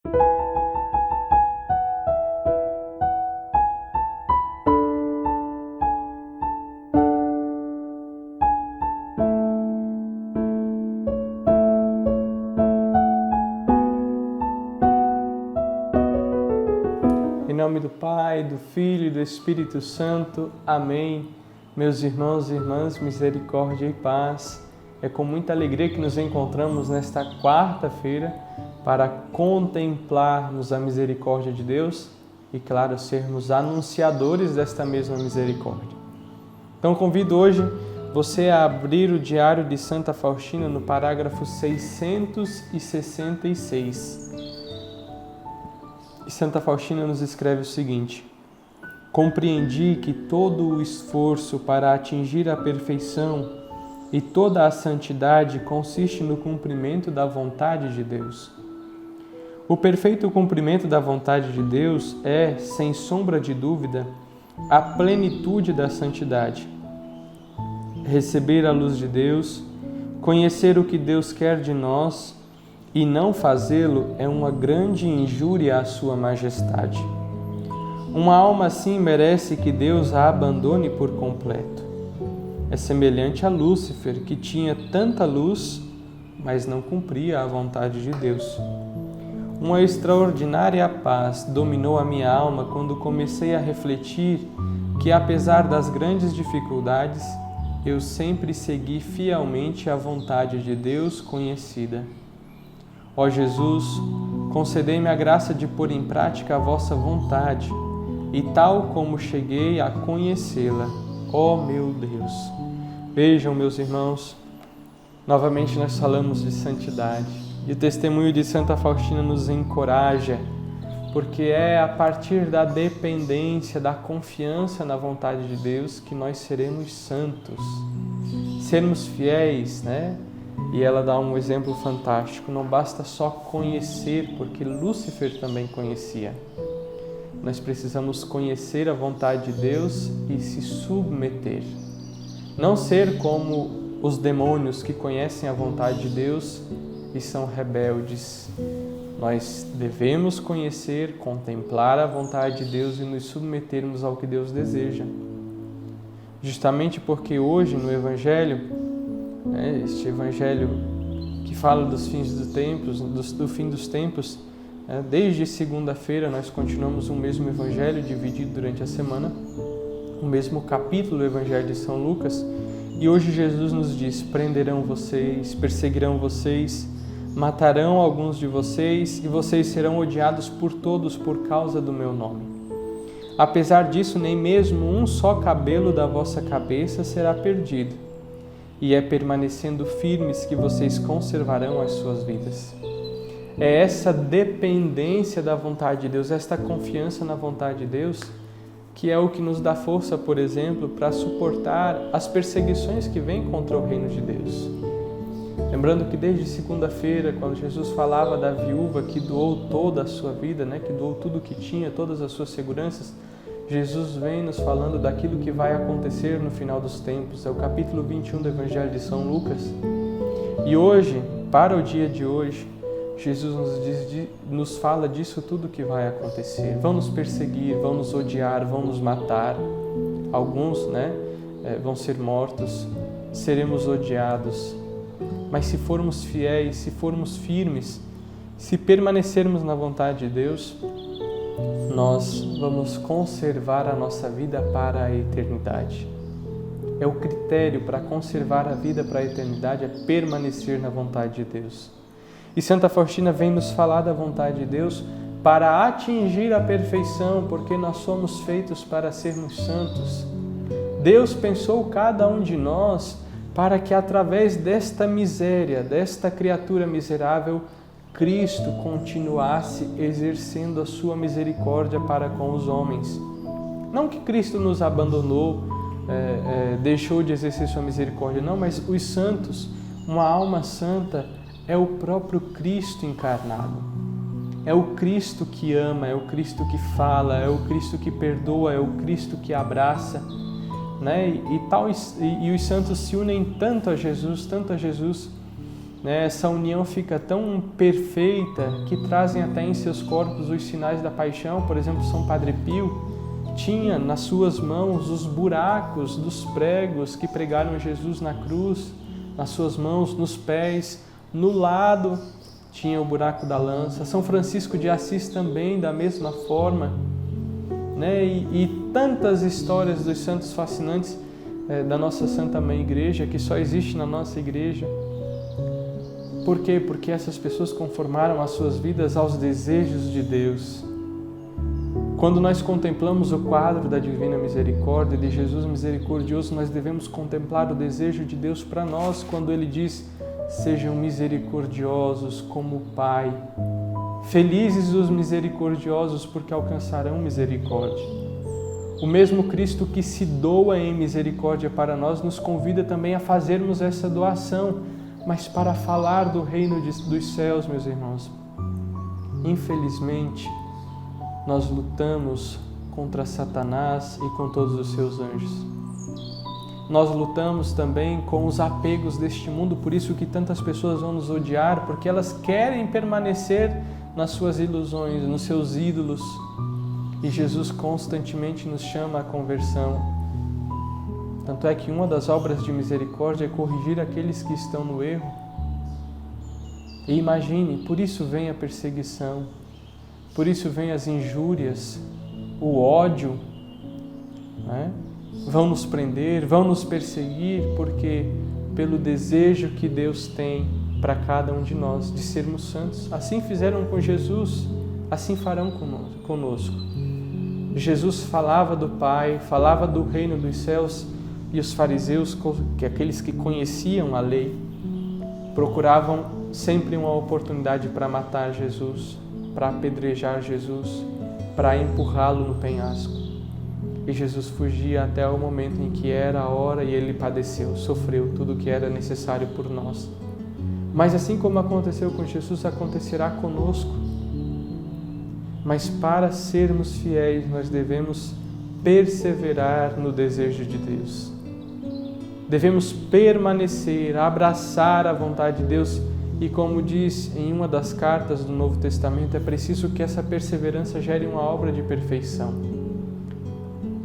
Em nome do Pai, do Filho e do Espírito Santo. Amém. Meus irmãos e irmãs, misericórdia e paz. É com muita alegria que nos encontramos nesta quarta-feira para contemplarmos a misericórdia de Deus e, claro, sermos anunciadores desta mesma misericórdia. Então, convido hoje você a abrir o Diário de Santa Faustina no parágrafo 666. E Santa Faustina nos escreve o seguinte: compreendi que todo o esforço para atingir a perfeição e toda a santidade consiste no cumprimento da vontade de Deus. O perfeito cumprimento da vontade de Deus é, sem sombra de dúvida, a plenitude da santidade. Receber a luz de Deus, conhecer o que Deus quer de nós e não fazê-lo é uma grande injúria à sua majestade. Uma alma assim merece que Deus a abandone por completo. É semelhante a Lúcifer, que tinha tanta luz, mas não cumpria a vontade de Deus. Uma extraordinária paz dominou a minha alma quando comecei a refletir que, apesar das grandes dificuldades, eu sempre segui fielmente a vontade de Deus conhecida. Ó Jesus, concedei-me a graça de pôr em prática a vossa vontade, e tal como cheguei a conhecê-la, ó meu Deus. Vejam, meus irmãos, novamente nós falamos de santidade, e o testemunho de Santa Faustina nos encoraja, porque é a partir da dependência, da confiança na vontade de Deus que nós seremos santos, sermos fiéis, né? E ela dá um exemplo fantástico. Não basta só conhecer, porque Lúcifer também conhecia. Nós precisamos conhecer a vontade de Deus e se submeter. Não ser como os demônios que conhecem a vontade de Deus e são rebeldes. Nós devemos conhecer, contemplar a vontade de Deus e nos submetermos ao que Deus deseja. Justamente porque hoje no Evangelho, este Evangelho que fala dos fins dos tempos, do fim dos tempos, desde segunda-feira nós continuamos o mesmo Evangelho dividido durante a semana, o mesmo capítulo do Evangelho de São Lucas, e hoje Jesus nos diz: prenderão vocês, perseguirão vocês, matarão alguns de vocês e vocês serão odiados por todos por causa do meu nome. Apesar disso, nem mesmo um só cabelo da vossa cabeça será perdido. E é permanecendo firmes que vocês conservarão as suas vidas. É essa dependência da vontade de Deus, esta confiança na vontade de Deus, que é o que nos dá força, por exemplo, para suportar as perseguições que vêm contra o reino de Deus. Lembrando que desde segunda-feira, quando Jesus falava da viúva que doou toda a sua vida, que doou tudo o que tinha, todas as suas seguranças, Jesus vem nos falando daquilo que vai acontecer no final dos tempos. É o capítulo 21 do Evangelho de São Lucas. E hoje, para o dia de hoje, Jesus nos fala disso tudo que vai acontecer. Vão nos perseguir, vão nos odiar, vão nos matar. Alguns vão ser mortos, seremos odiados. Mas se formos fiéis, se formos firmes, se permanecermos na vontade de Deus, nós vamos conservar a nossa vida para a eternidade. É o critério para conservar a vida para a eternidade, é permanecer na vontade de Deus. E Santa Faustina vem nos falar da vontade de Deus para atingir a perfeição, porque nós somos feitos para sermos santos. Deus pensou cada um de nós para que através desta miséria, desta criatura miserável, Cristo continuasse exercendo a sua misericórdia para com os homens. Não que Cristo nos abandonou, deixou de exercer sua misericórdia, não, mas os santos, uma alma santa, é o próprio Cristo encarnado. É o Cristo que ama, é o Cristo que fala, é o Cristo que perdoa, é o Cristo que abraça, E os santos se unem tanto a Jesus, né, essa união fica tão perfeita que trazem até em seus corpos os sinais da paixão. Por exemplo, São Padre Pio tinha nas suas mãos os buracos dos pregos que pregaram Jesus na cruz, nas suas mãos, nos pés, no lado tinha o buraco da lança. São Francisco de Assis também, da mesma forma, né? E tantas histórias dos santos fascinantes da nossa Santa Mãe Igreja, que só existe na nossa igreja. Por quê? Porque essas pessoas conformaram as suas vidas aos desejos de Deus. Quando nós contemplamos o quadro da Divina Misericórdia, de Jesus misericordioso, nós devemos contemplar o desejo de Deus para nós, quando Ele diz: sejam misericordiosos como o Pai. Felizes os misericordiosos, porque alcançarão misericórdia. O mesmo Cristo que se doa em misericórdia para nós, nos convida também a fazermos essa doação, mas para falar do reino dos céus, meus irmãos. Infelizmente, nós lutamos contra Satanás e com todos os seus anjos. Nós lutamos também com os apegos deste mundo, por isso que tantas pessoas vão nos odiar, porque elas querem permanecer nas suas ilusões, nos seus ídolos. E Jesus constantemente nos chama à conversão. Tanto é que uma das obras de misericórdia é corrigir aqueles que estão no erro. E imagine, por isso vem a perseguição, por isso vem as injúrias, o ódio, né? Vão nos prender, vão nos perseguir, porque pelo desejo que Deus tem para cada um de nós de sermos santos. Assim fizeram com Jesus, assim farão conosco. Jesus falava do Pai, falava do reino dos céus, e os fariseus, que aqueles que conheciam a lei, procuravam sempre uma oportunidade para matar Jesus, para apedrejar Jesus, para empurrá-lo no penhasco. E Jesus fugia até o momento em que era a hora e ele padeceu, sofreu tudo o que era necessário por nós. Mas assim como aconteceu com Jesus, acontecerá conosco. Mas para sermos fiéis, nós devemos perseverar no desejo de Deus. Devemos permanecer, abraçar a vontade de Deus. E como diz em uma das cartas do Novo Testamento, é preciso que essa perseverança gere uma obra de perfeição.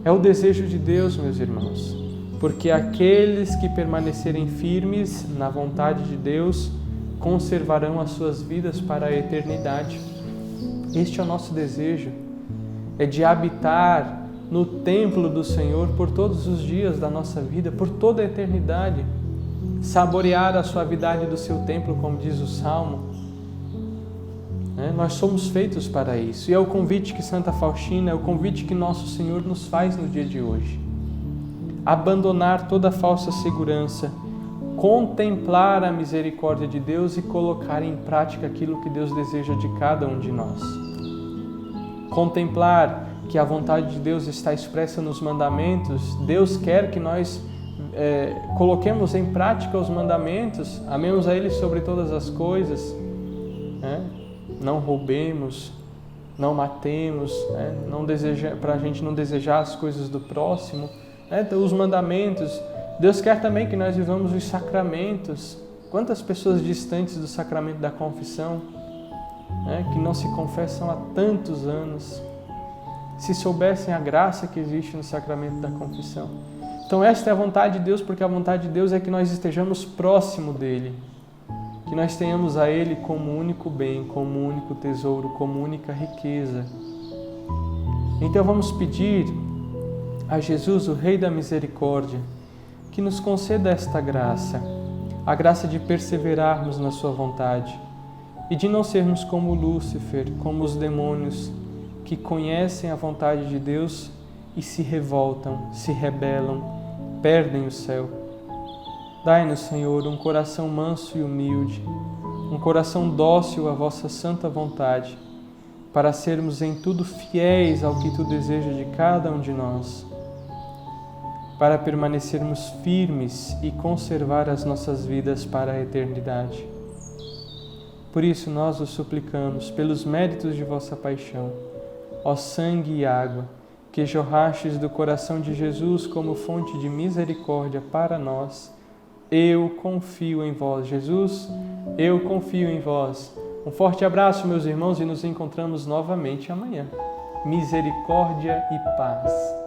É o desejo de Deus, meus irmãos, porque aqueles que permanecerem firmes na vontade de Deus conservarão as suas vidas para a eternidade. Este é o nosso desejo, é de habitar no templo do Senhor por todos os dias da nossa vida, por toda a eternidade. Saborear a suavidade do seu templo, como diz o Salmo. Nós somos feitos para isso. E é o convite que Santa Faustina, é o convite que Nosso Senhor nos faz no dia de hoje. Abandonar toda falsa segurança, contemplar a misericórdia de Deus e colocar em prática aquilo que Deus deseja de cada um de nós. Contemplar que a vontade de Deus está expressa nos mandamentos. Deus quer que nós coloquemos em prática os mandamentos, amemos a Ele sobre todas as coisas, não roubemos, não matemos, para a gente não desejar as coisas do próximo, então, os mandamentos. Deus quer também que nós vivamos os sacramentos. Quantas pessoas distantes do sacramento da confissão, que não se confessam há tantos anos, se soubessem a graça que existe no sacramento da confissão. Então esta é a vontade de Deus, porque a vontade de Deus é que nós estejamos próximo dEle, que nós tenhamos a Ele como único bem, como único tesouro, como única riqueza. Então vamos pedir a Jesus, o Rei da Misericórdia, que nos conceda esta graça, a graça de perseverarmos na sua vontade e de não sermos como Lúcifer, como os demônios que conhecem a vontade de Deus e se revoltam, se rebelam, perdem o céu. Dai-nos, Senhor, um coração manso e humilde, um coração dócil à vossa santa vontade, para sermos em tudo fiéis ao que Tu deseja de cada um de nós, para permanecermos firmes e conservar as nossas vidas para a eternidade. Por isso nós os suplicamos, pelos méritos de vossa paixão, ó sangue e água, que jorrastes do coração de Jesus como fonte de misericórdia para nós, Eu confio em vós, Jesus, eu confio em vós. Um forte abraço, meus irmãos, e nos encontramos novamente amanhã. Misericórdia e paz.